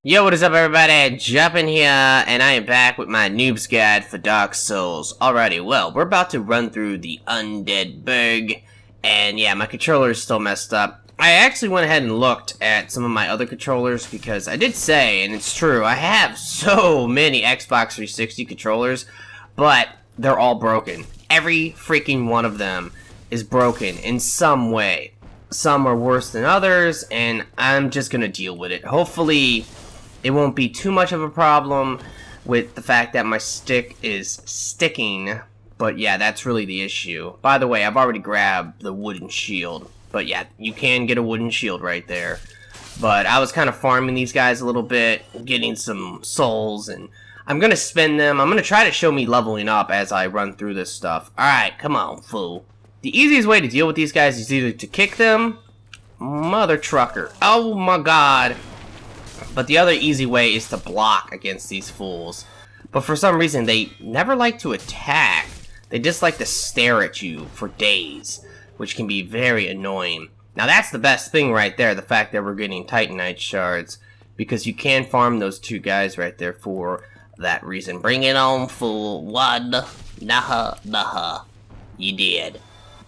Yo, what is up everybody? Jumpin here, and I am back with my Noob's Guide for Dark Souls. Alrighty, well, we're about to run through the Undead Burg, and yeah, my controller is still messed up. I actually went ahead and looked at some of my other controllers, because I did say, and it's true, I have so many Xbox 360 controllers, but they're all broken. Every freaking one of them is broken in some way. Some are worse than others, and I'm just gonna deal with it. Hopefully it won't be too much of a problem with the fact that my stick is sticking, but yeah, that's really the issue. By the way, I've already grabbed the wooden shield, but yeah, you can get a wooden shield right there. But I was kind of farming these guys a little bit, getting some souls, and I'm gonna spend them. I'm gonna try to show me leveling up as I run through this stuff. Alright, come on, fool. The easiest way to deal with these guys is either to kick them, mother trucker. Oh my god. But the other easy way is to block against these fools. But for some reason, they never like to attack. They just like to stare at you for days, which can be very annoying. Now that's the best thing right there, the fact that we're getting Titanite shards, because you can farm those two guys right there for that reason. Bring it on, fool. One. Nah. You did.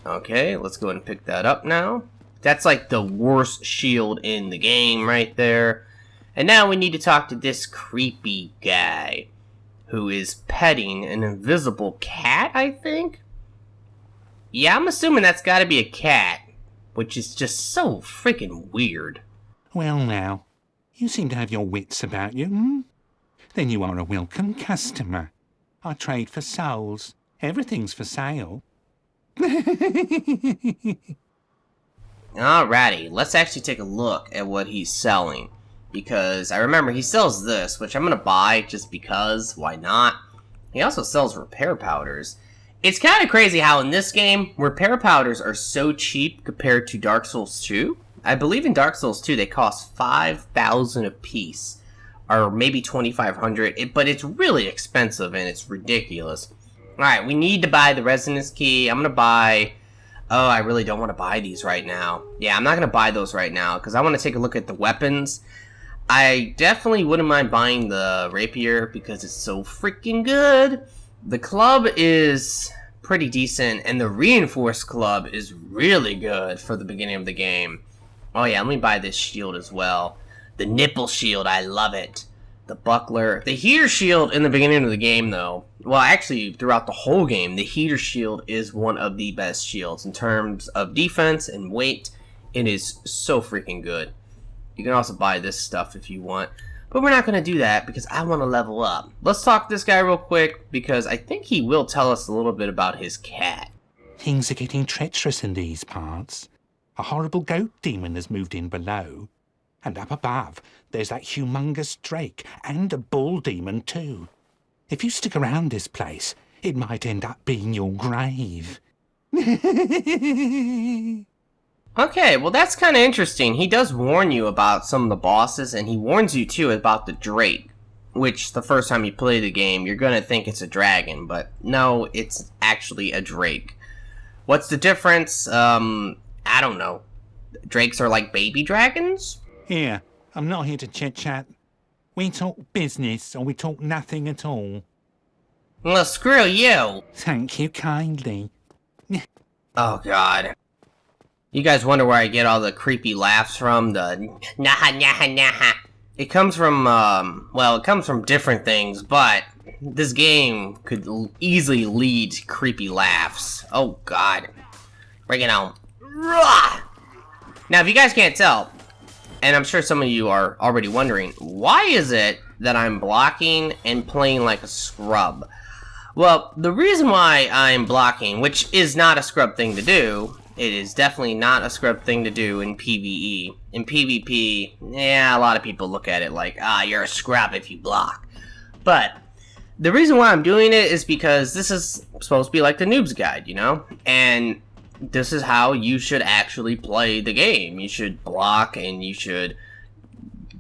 Okay, let's go ahead and pick that up now. That's like the worst shield in the game right there. And now we need to talk to this creepy guy who is petting an invisible cat, I think? Yeah, I'm assuming that's gotta be a cat, which is just so freaking weird. Well now, you seem to have your wits about you, hmm? Then you are a welcome customer. I trade for souls. Everything's for sale. Alrighty, let's actually take a look at what he's selling. Because I remember he sells this, which I'm gonna buy just because, why not? He also sells repair powders. It's kind of crazy how in this game, repair powders are so cheap compared to Dark Souls 2. I believe in Dark Souls 2 they cost 5,000 a piece, or maybe 2,500, but it's really expensive and it's ridiculous. Alright, we need to buy the resonance key. I'm gonna buy... Oh, I really don't want to buy these right now. Yeah, I'm not gonna buy those right now, because I want to take a look at the weapons. I definitely wouldn't mind buying the rapier because it's so freaking good. The club is pretty decent, and the reinforced club is really good for the beginning of the game. Oh yeah, let me buy this shield as well. The nipple shield, I love it. The buckler. The heater shield in the beginning of the game, though, well, actually, throughout the whole game, the heater shield is one of the best shields in terms of defense and weight. It is so freaking good. You can also buy this stuff if you want, but we're not going to do that because I want to level up. Let's talk to this guy real quick because I think he will tell us a little bit about his cat. Things are getting treacherous in these parts. A horrible goat demon has moved in below. And up above, there's that humongous drake and a bull demon too. If you stick around this place, it might end up being your grave. Okay, well that's kind of interesting. He does warn you about some of the bosses, and he warns you too about the Drake, which the first time you play the game, you're gonna think it's a dragon, but no, it's actually a Drake. What's the difference? I don't know. Drakes are like baby dragons? Here, I'm not here to chit-chat. We talk business, or we talk nothing at all. Well, screw you! Thank you kindly. Oh god. You guys wonder where I get all the creepy laughs from, the nah. It comes from, well, it comes from different things, but this game could easily lead to creepy laughs. Oh god. Bring it on. Now, if you guys can't tell, and I'm sure some of you are already wondering, why is it that I'm blocking and playing like a scrub? Well, the reason why I'm blocking, which is not a scrub thing to do, it is definitely not a scrub thing to do in PvE. In PvP, yeah, a lot of people look at it like, you're a scrub if you block. But the reason why I'm doing it is because this is supposed to be like the Noob's Guide, you know? And this is how you should actually play the game. You should block and you should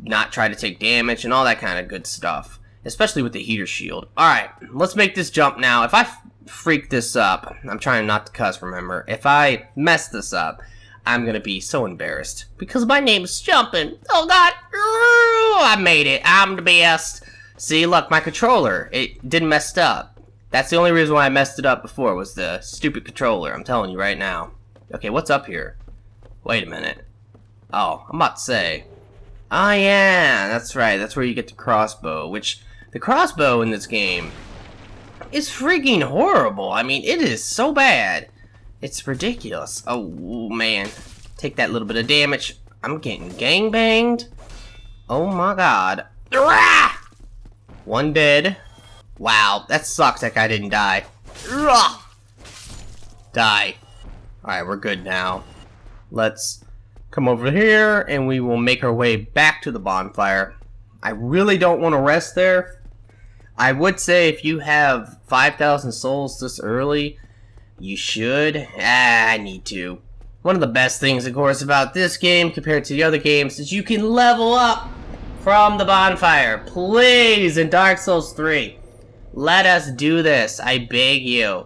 not try to take damage and all that kind of good stuff. Especially with the heater shield. Alright, let's make this jump now. If I freak this up, I'm trying not to cuss, remember. If I mess this up, I'm gonna be so embarrassed because my name is Jumpin'. Oh god! I made it. I'm the best. See, look, my controller. It didn't mess up. That's the only reason why I messed it up before, was the stupid controller. I'm telling you right now. Okay, what's up here? Wait a minute. Oh, I'm about to say. Oh, yeah, that's right. That's where you get the crossbow, which the crossbow in this game is freaking horrible. I mean, it is so bad. It's ridiculous. Oh, man. Take that little bit of damage. I'm getting gangbanged. Oh, my God. Rah! One dead. Wow, that sucks that guy didn't die. Rah! Die. Alright, we're good now. Let's come over here, and we will make our way back to the bonfire. I really don't want to rest there. I would say if you have 5,000 souls this early, you should. I need to. One of the best things, of course, about this game compared to the other games is you can level up from the bonfire. Please, in Dark Souls 3, let us do this. I beg you.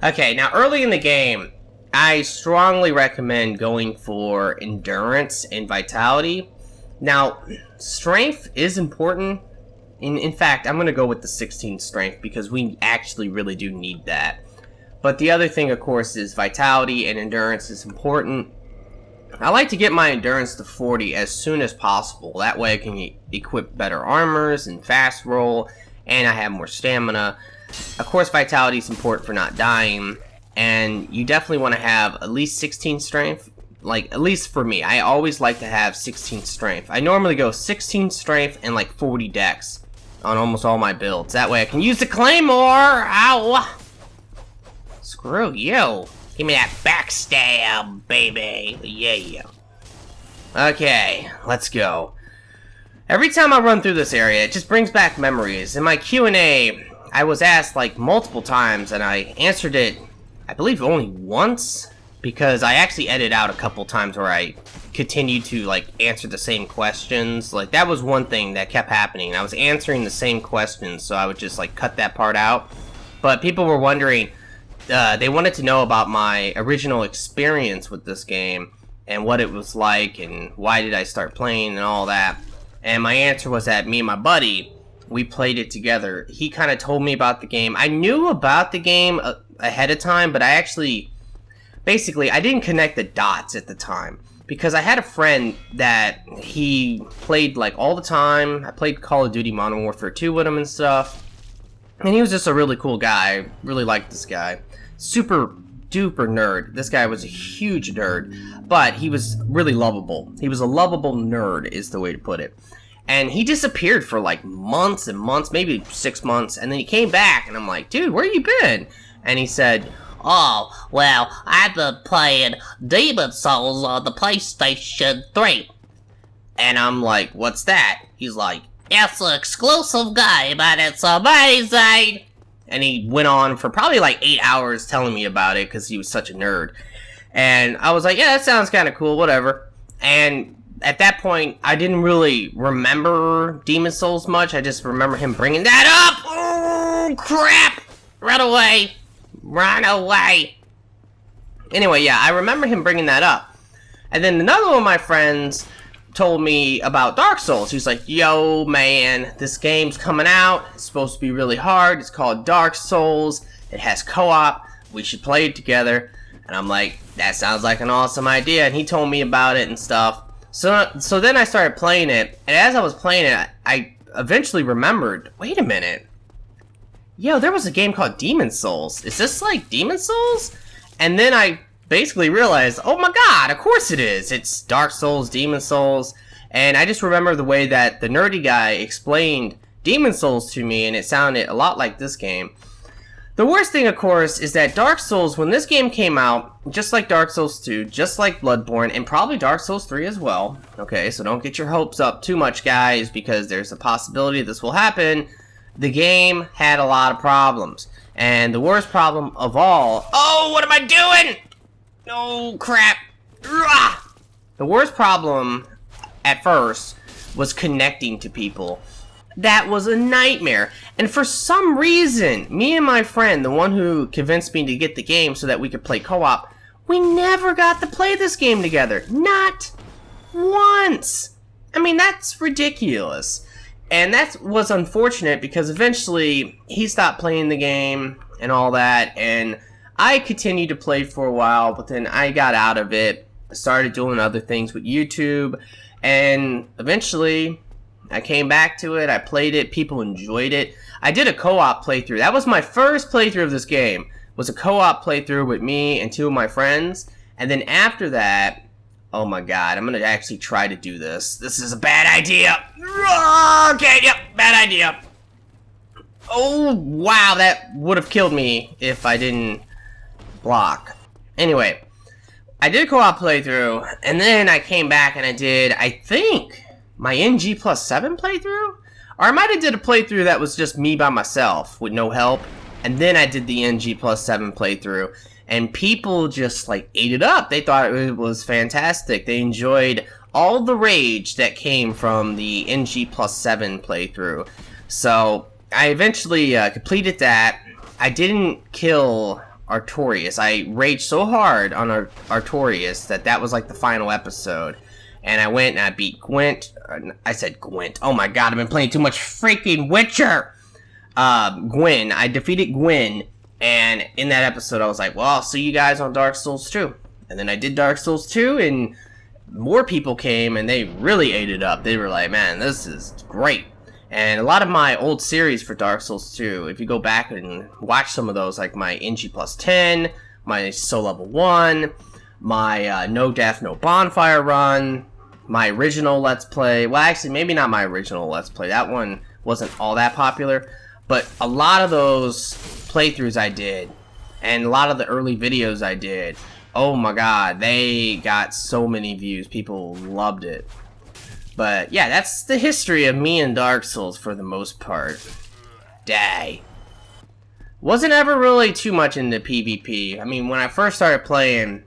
Okay, now early in the game, I strongly recommend going for endurance and vitality. Now, strength is important. In fact, I'm going to go with the 16 strength because we actually really do need that. But the other thing, of course, is vitality and endurance is important. I like to get my endurance to 40 as soon as possible. That way I can equip better armors and fast roll, and I have more stamina. Of course, vitality is important for not dying, and you definitely want to have at least 16 strength. Like, at least for me, I always like to have 16 strength. I normally go 16 strength and like 40 dex on almost all my builds. That way I can use the Claymore! Ow! Screw you! Give me that backstab, baby! Yeah. Okay, let's go. Every time I run through this area, it just brings back memories. In my Q&A, I was asked like multiple times, and I answered it, I believe, only once, because I actually edited out a couple times where I continued to like answer the same questions. Like, that was one thing that kept happening. I was answering the same questions, so I would just like cut that part out. But people were wondering, they wanted to know about my original experience with this game and what it was like and why did I start playing and all that. And my answer was that me and my buddy, we played it together. He kind of told me about the game. I knew about the game ahead of time, but I actually, basically, I didn't connect the dots at the time. Because I had a friend that he played like all the time. I played Call of Duty Modern Warfare 2 with him and stuff. And he was just a really cool guy. I really liked this guy. Super duper nerd. This guy was a huge nerd, but he was really lovable. He was a lovable nerd is the way to put it. And he disappeared for like months and months, maybe 6 months, and then he came back, and I'm like, dude, where you been? And he said, oh, well, I've been playing Demon Souls on the PlayStation 3. And I'm like, what's that? He's like, it's an exclusive game, and it's amazing! And he went on for probably like 8 hours telling me about it because he was such a nerd. And I was like, yeah, that sounds kind of cool, whatever. And at that point, I didn't really remember Demon Souls much. I just remember him bringing that up. Oh, crap! Run away! Run away! Anyway, yeah, I remember him bringing that up. And then another one of my friends told me about Dark Souls. He's like, yo, man, this game's coming out. It's supposed to be really hard. It's called Dark Souls. It has co-op. We should play it together. And I'm like, that sounds like an awesome idea. And he told me about it and stuff. So then I started playing it. And as I was playing it, I eventually remembered, wait a minute. Yo, there was a game called Demon Souls. Is this like Demon Souls? And then I basically realized, oh my god, of course it is. It's Dark Souls, Demon Souls, and I just remember the way that the nerdy guy explained Demon Souls to me, and it sounded a lot like this game. The worst thing, of course, is that Dark Souls, when this game came out, just like Dark Souls 2, just like Bloodborne, and probably Dark Souls 3 as well, okay, so don't get your hopes up too much, guys, because there's a possibility this will happen. The game had a lot of problems, and the worst problem of all, oh, what am I doing? Oh, crap. Ugh. The worst problem, at first, was connecting to people. That was a nightmare. And for some reason, me and my friend, the one who convinced me to get the game so that we could play co-op, we never got to play this game together. Not once. I mean, that's ridiculous. And that was unfortunate because eventually he stopped playing the game and all that, and I continued to play for a while, but then I got out of it, started doing other things with YouTube, and eventually I came back to it, I played it, people enjoyed it. I did a co-op playthrough. That was my first playthrough of this game, was a co-op playthrough with me and 2 of my friends, and then after that, oh my god, I'm gonna actually try to do this. This is a bad idea. Okay, yep, bad idea. Oh, wow, that would have killed me if I didn't block. Anyway, I did a co-op playthrough, and then I came back and I did, I think, my NG+7 playthrough? Or I might have did a playthrough that was just me by myself with no help, and then I did the NG+7 playthrough. And people just, like, ate it up. They thought it was fantastic. They enjoyed all the rage that came from the NG+7 playthrough. So, I eventually completed that. I didn't kill Artorias. I raged so hard on Artorias that was, like, the final episode. And I went and I beat Gwent. I said Gwent. Oh my god, I've been playing too much freaking Witcher! Gwen. I defeated Gwen. And in that episode, I was like, well, I'll see you guys on Dark Souls 2. And then I did Dark Souls 2, and more people came, and they really ate it up. They were like, man, this is great. And a lot of my old series for Dark Souls 2, if you go back and watch some of those, like my NG+10, my Soul Level 1, my No Death, No Bonfire run, my original Let's Play, well, actually, maybe not my original Let's Play. That one wasn't all that popular. But a lot of those playthroughs I did, and a lot of the early videos I did, oh my god, they got so many views. People loved it. But yeah, that's the history of me and Dark Souls for the most part. Die. Wasn't ever really too much into PvP. I mean, when I first started playing,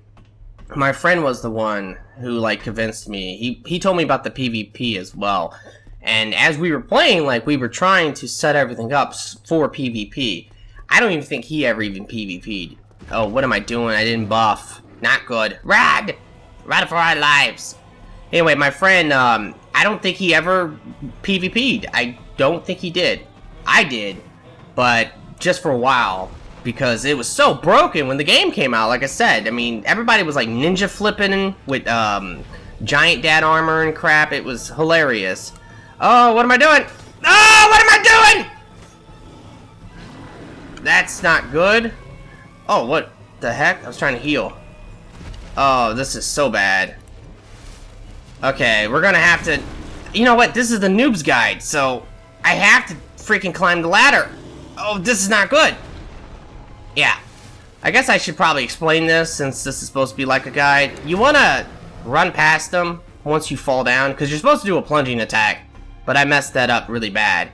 my friend was the one who, like, convinced me. He told me about the PvP as well. And as we were playing, like, we were trying to set everything up for PvP. I don't even think he ever even PvP'd. Oh, what am I doing? I didn't buff. Not good. Run! Run for our lives. Anyway, my friend, I don't think he ever PvP'd. I don't think he did. I did, but just for a while, because it was so broken when the game came out, like I said. I mean, everybody was, like, ninja flipping with, giant dad armor and crap. It was hilarious. Oh, what am I doing? Oh, what am I doing? That's not good. Oh, what the heck? I was trying to heal. Oh, this is so bad. Okay, we're gonna have to... You know what? This is the Noob's Guide, so I have to freaking climb the ladder. Oh, this is not good. Yeah. I guess I should probably explain this, since this is supposed to be like a guide. You wanna run past them once you fall down, because you're supposed to do a plunging attack. But I messed that up really bad.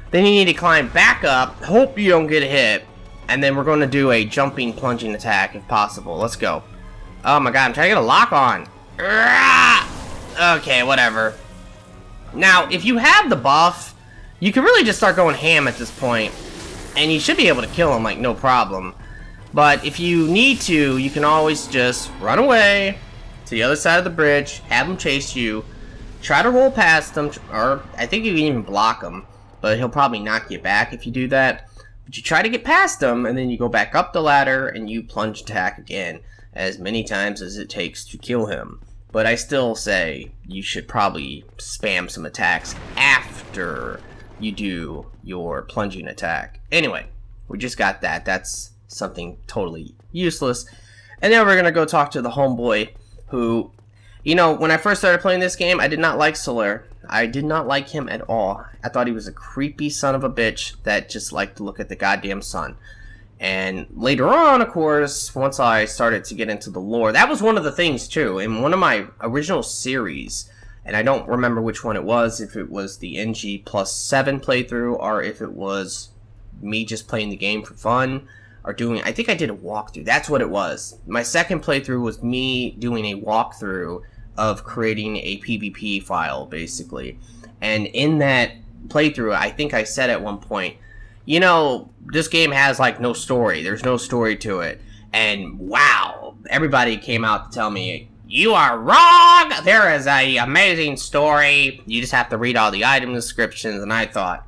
Then you need to climb back up, hope you don't get hit, and then we're going to do a jumping plunging attack if possible. Let's go. Oh my god, I'm trying to get a lock on. Okay, whatever. Now, if you have the buff, you can really just start going ham at this point, and you should be able to kill him, like, no problem. But if you need to, you can always just run away to the other side of the bridge, have him chase you, try to roll past him, or I think you can even block him, but he'll probably knock you back if you do that. But you try to get past him, and then you go back up the ladder, and you plunge attack again, as many times as it takes to kill him. But I still say you should probably spam some attacks after you do your plunging attack. Anyway, we just got that. That's something totally useless. And then we're going to go talk to the homeboy who... You know, when I first started playing this game, I did not like Solaire. I did not like him at all. I thought he was a creepy son of a bitch that just liked to look at the goddamn sun. And later on, of course, once I started to get into the lore, that was one of the things, too. In one of my original series, and I don't remember which one it was, if it was the NG+7 playthrough, or if it was me just playing the game for fun, or doing, I think I did a walkthrough. That's what it was. My second playthrough was me doing a walkthrough of creating a PvP file, basically. And in that playthrough, I think I said at one point, you know, this game has, like, no story. There's no story to it. And wow, everybody came out to tell me, You are wrong! There is a amazing story. You just have to read all the item descriptions, and I thought,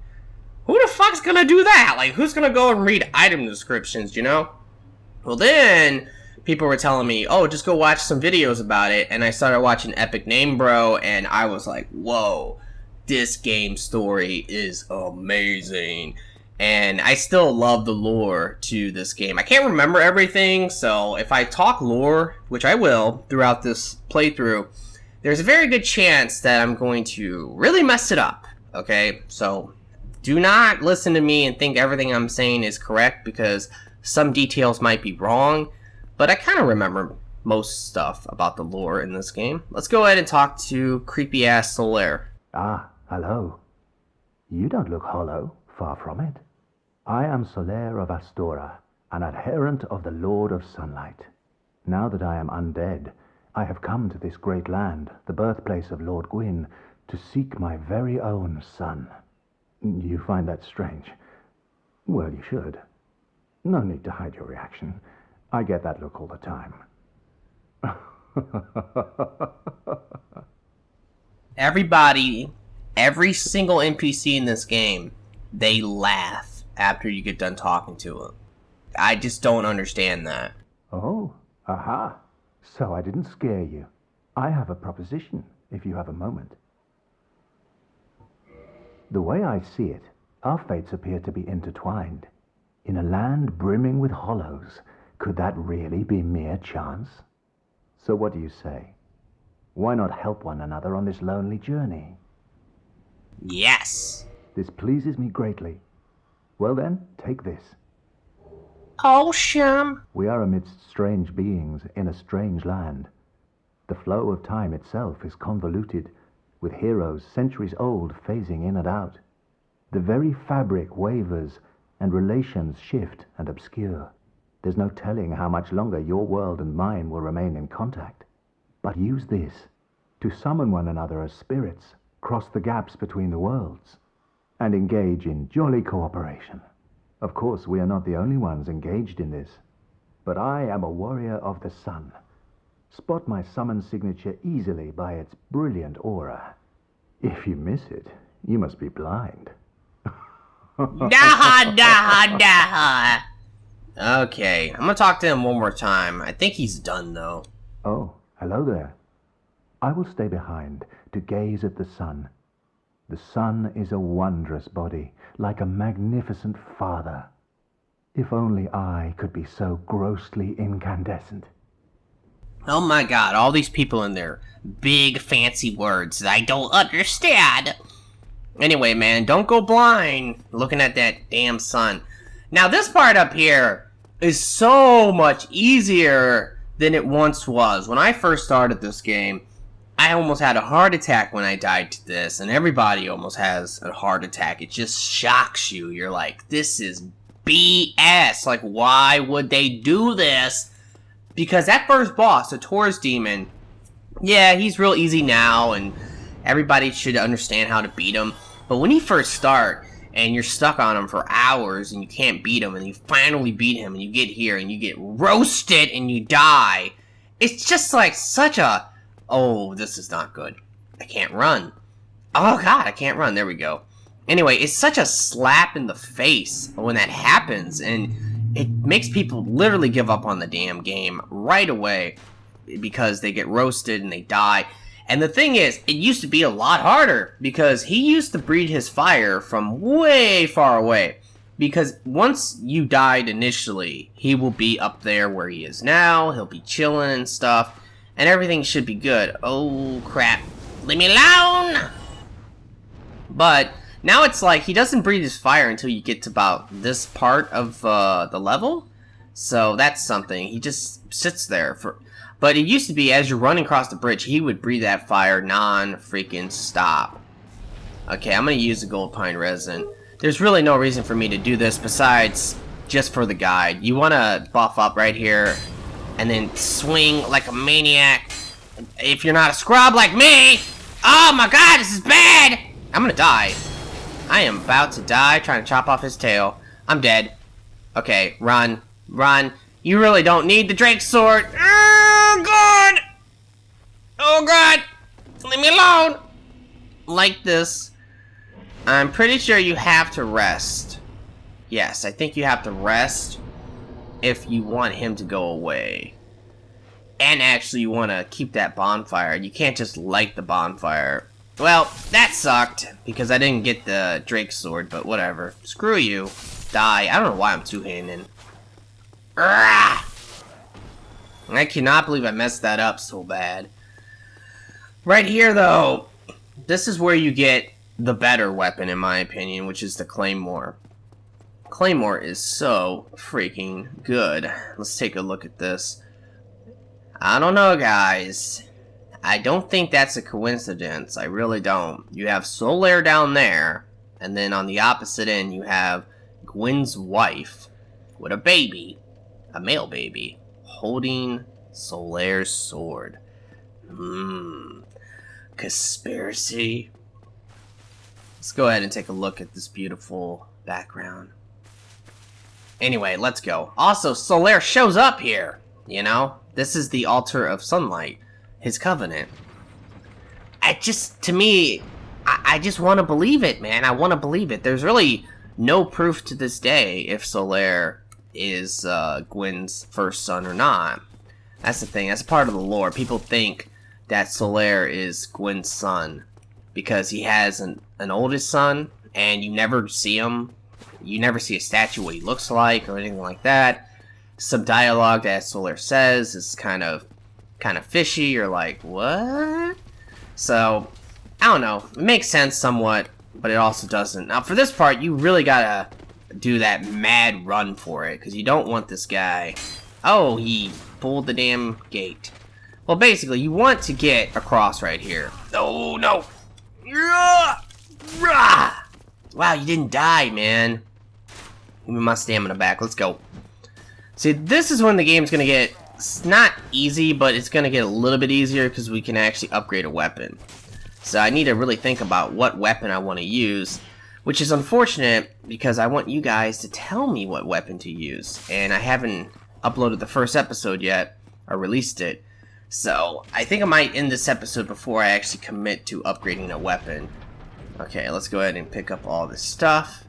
who the fuck's gonna do that? Like, who's gonna go and read item descriptions, you know? Well, then, people were telling me, oh, just go watch some videos about it, and I started watching Epic Name Bro, and I was like, whoa, this game story is amazing. And I still love the lore to this game. I can't remember everything, so if I talk lore, which I will throughout this playthrough, there's a very good chance that I'm going to really mess it up, okay? So do not listen to me and think everything I'm saying is correct, because some details might be wrong, but I kind of remember most stuff about the lore in this game. Let's go ahead and talk to creepy-ass Solaire. Ah, hello. You don't look hollow, far from it. I am Solaire of Astora, an adherent of the Lord of Sunlight. Now that I am undead, I have come to this great land, the birthplace of Lord Gwyn, to seek my very own son. You find that strange? Well, you should. No need to hide your reaction. I get that look all the time. Everybody, every single NPC in this game, they laugh after you get done talking to them. I just don't understand that. Oh, aha. So I didn't scare you. I have a proposition, if you have a moment. The way I see it, our fates appear to be intertwined. In a land brimming with hollows, could that really be mere chance? So what do you say? Why not help one another on this lonely journey? Yes. This pleases me greatly. Well then, take this. Awesome. We are amidst strange beings in a strange land. The flow of time itself is convoluted, with heroes centuries old phasing in and out. The very fabric wavers, and relations shift and obscure. There's no telling how much longer your world and mine will remain in contact. But use this to summon one another as spirits, cross the gaps between the worlds, and engage in jolly cooperation. Of course, we are not the only ones engaged in this, but I am a warrior of the sun. Spot my summon signature easily by its brilliant aura. If you miss it, you must be blind. Nah. Okay, I'm gonna talk to him one more time. I think he's done, though. Oh, hello there. I will stay behind to gaze at the sun. The sun is a wondrous body, like a magnificent father. If only I could be so grossly incandescent. Oh my god, all these people in there. Big fancy words that I don't understand. Anyway, man, don't go blind looking at that damn sun. Now, this part up here is so much easier than it once was. When I first started this game, I almost had a heart attack when I died to this, and everybody almost has a heart attack. It just shocks you. You're like, this is BS. Like, why would they do this? Because that first boss, the Taurus Demon, yeah, he's real easy now, and everybody should understand how to beat him. But when you first start, and you're stuck on him for hours, and you can't beat him, and you finally beat him, and you get here, and you get roasted, and you die, it's just like such a... Oh, this is not good. I can't run. Oh god, I can't run. There we go. Anyway, it's such a slap in the face when that happens, and it makes people literally give up on the damn game right away because they get roasted and they die. And the thing is, it used to be a lot harder because he used to breathe his fire from way far away. Because once you died initially, he will be up there where he is now. He'll be chilling and stuff. And everything should be good. Oh, crap. Leave me alone! But now it's like he doesn't breathe his fire until you get to about this part of the level. So that's something. He just sits there for... But it used to be as you're running across the bridge, he would breathe that fire non-freaking stop. Okay, I'm going to use the gold pine resin. There's really no reason for me to do this besides just for the guide. You want to buff up right here and then swing like a maniac. If you're not a scrub like me, oh my god, this is bad. I'm gonna die. I am about to die trying to chop off his tail. I'm dead. Okay, run, run. You really don't need the Drake sword. Oh god. like this. I'm pretty sure you have to rest. Yes, I think you have to rest if you want him to go away. And actually you want to keep that bonfire. You can't just light the bonfire. Well, that sucked, because I didn't get the Drake sword, but whatever. Screw you. Die. I don't know why I'm two-handed. I cannot believe I messed that up so bad. Right here, though, this is where you get the better weapon, in my opinion, which is the Claymore. Claymore is so freaking good. Let's take a look at this. I don't know, guys. I don't think that's a coincidence. I really don't. You have Solaire down there, and then on the opposite end you have Gwyn's wife with a baby, a male baby, holding Solaire's sword. Conspiracy. Let's go ahead and take a look at this beautiful background. Anyway, let's go. Also, Solaire shows up here, you know? This is the altar of sunlight. His covenant. I just want to believe it, man. I want to believe it. There's really no proof to this day if Solaire is Gwyn's first son or not. That's the thing. That's part of the lore. People think that Solaire is Gwyn's son because he has an oldest son, and you never see him. You never see a statue what he looks like or anything like that. Some dialogue that Solaire says is kind of fishy. You're like, what? So, I don't know. It makes sense somewhat, but it also doesn't. Now, for this part, you really gotta do that mad run for it, because you don't want this guy... Oh, he pulled the damn gate. Well, basically, you want to get across right here. Oh, no! Wow, you didn't die, man. Give me my stamina back. Let's go. See, this is when the game's gonna get... It's not easy, but it's gonna get a little bit easier because we can actually upgrade a weapon. So I need to really think about what weapon I want to use, which is unfortunate because I want you guys to tell me what weapon to use, and I haven't uploaded the first episode yet, or released it. So I think I might end this episode before I actually commit to upgrading a weapon. Okay, let's go ahead and pick up all this stuff,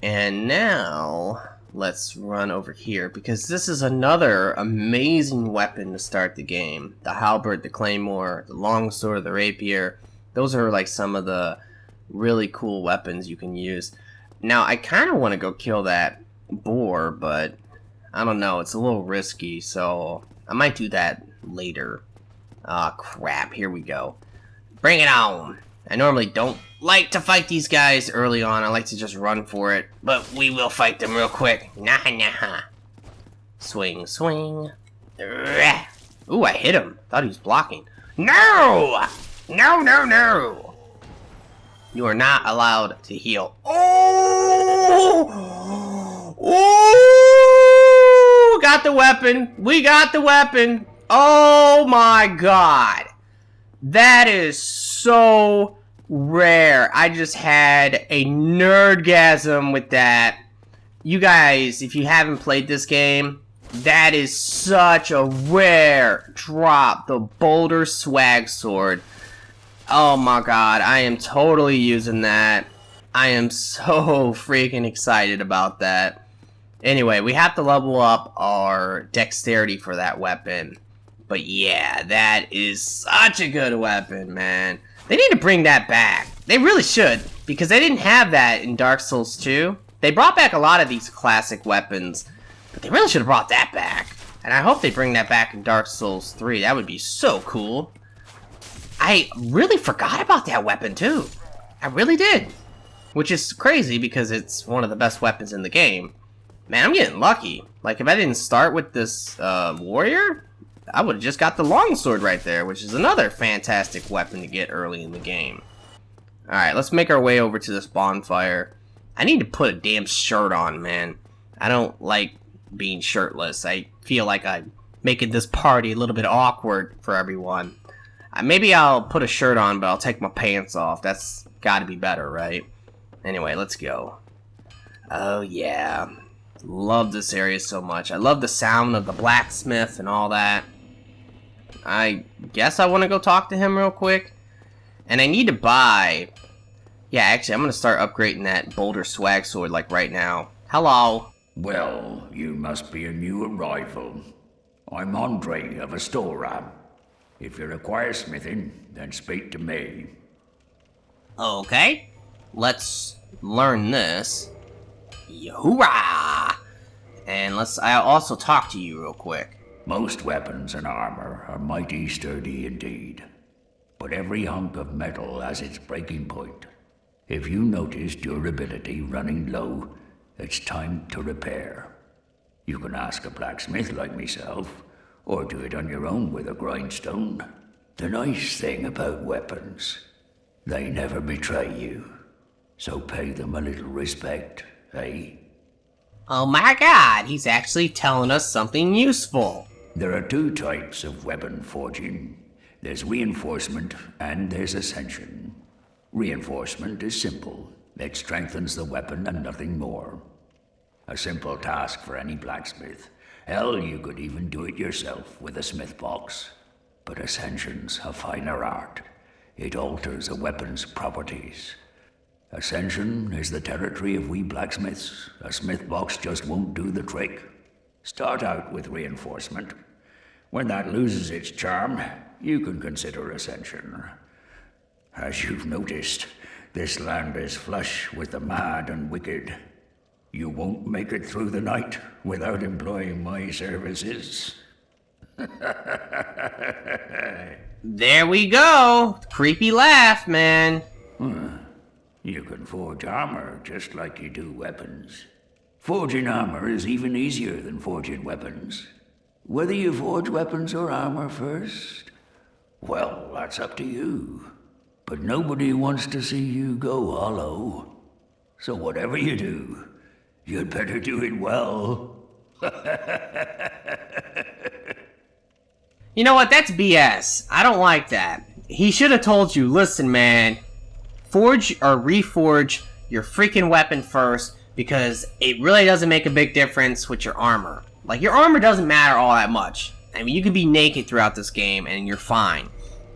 and now let's run over here, because this is another amazing weapon to start the game. The halberd, the claymore, the longsword, the rapier. Those are like some of the really cool weapons you can use. Now, I kind of want to go kill that boar, but I don't know. It's a little risky, so I might do that later. Ah, crap. Here we go. Bring it on. I normally don't like to fight these guys early on. I like to just run for it. But we will fight them real quick. Nah. Swing, swing. Ooh, I hit him. Thought he was blocking. No! No! You are not allowed to heal. Oh! Got the weapon. We got the weapon. Oh my god. That is so rare. I just had a nerdgasm with that. You guys, if you haven't played this game, that is such a rare drop. The Boulder Swag Sword. Oh my god, I am totally using that. I am so freaking excited about that. Anyway, we have to level up our dexterity for that weapon. But yeah, that is such a good weapon, man. They need to bring that back. They really should, because they didn't have that in Dark Souls 2. They brought back a lot of these classic weapons, but they really should have brought that back. And I hope they bring that back in Dark Souls 3. That would be so cool. I really forgot about that weapon, too. I really did. Which is crazy, because it's one of the best weapons in the game. Man, I'm getting lucky. Like, if I didn't start with this warrior, I would have just got the longsword right there, which is another fantastic weapon to get early in the game. Alright, let's make our way over to this bonfire. I need to put a damn shirt on, man. I don't like being shirtless. I feel like I'm making this party a little bit awkward for everyone. Maybe I'll put a shirt on, but I'll take my pants off. That's gotta be better, right? Anyway, let's go. Oh, yeah. Love this area so much. I love the sound of the blacksmith and all that. I guess I want to go talk to him real quick. And I need to buy... Yeah, actually, I'm gonna start upgrading that boulder swag sword, like, right now. Hello. Well, you must be a new arrival. I'm Andre of Astora. If you require smithing, then speak to me. Okay. Let's learn this. Hoorah! And I'll also talk to you real quick. Most weapons and armor are mighty sturdy indeed. But every hunk of metal has its breaking point. If you notice durability running low, it's time to repair. You can ask a blacksmith like myself, or do it on your own with a grindstone. The nice thing about weapons, they never betray you. So pay them a little respect, eh? Oh my god, he's actually telling us something useful. There are two types of weapon forging. There's reinforcement and there's ascension. Reinforcement is simple. It strengthens the weapon and nothing more. A simple task for any blacksmith. Hell, you could even do it yourself with a smith box. But Ascension's a finer art. It alters a weapon's properties. Ascension is the territory of we blacksmiths. A smith box just won't do the trick. Start out with reinforcement. When that loses its charm, you can consider Ascension. As you've noticed, this land is flush with the mad and wicked. You won't make it through the night without employing my services. There we go. Creepy laugh, man. You can forge armor just like you do weapons. Forging armor is even easier than forging weapons. Whether you forge weapons or armor first, well, that's up to you. But nobody wants to see you go hollow. So whatever you do, you'd better do it well. You know what? That's BS. I don't like that. He should have told you, listen, man, forge or reforge your freaking weapon first, because it really doesn't make a big difference with your armor. Like, your armor doesn't matter all that much. I mean, you can be naked throughout this game and you're fine.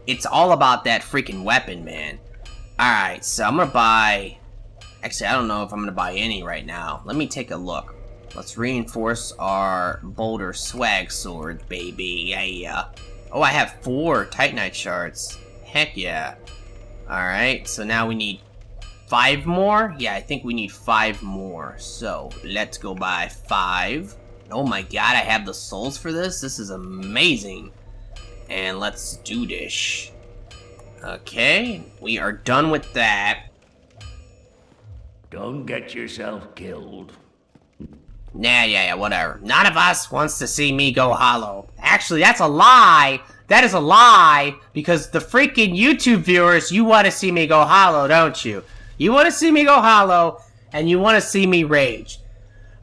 It's all about that freaking weapon, man. Alright, so I'm gonna buy... Actually, I don't know if I'm gonna buy any right now. Let me take a look. Let's reinforce our boulder swag sword, baby. Yeah. Oh, I have 4 Titanite shards. Heck yeah. Alright, so now we need 5 more? Yeah, I think we need 5 more. So, let's go buy 5. Oh my god, I have the souls for this? This is amazing. And let's do this. Okay, we are done with that. Don't get yourself killed. Nah, yeah, whatever. None of us wants to see me go hollow. Actually, that's a lie. That is a lie, because the freaking YouTube viewers, you want to see me go hollow, don't you? You want to see me go hollow, and you want to see me rage.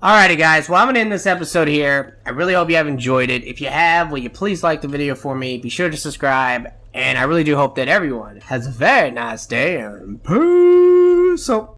Alrighty guys, well I'm going to end this episode here. I really hope you have enjoyed it. If you have, will you please like the video for me? Be sure to subscribe. And I really do hope that everyone has a very nice day. And peace out.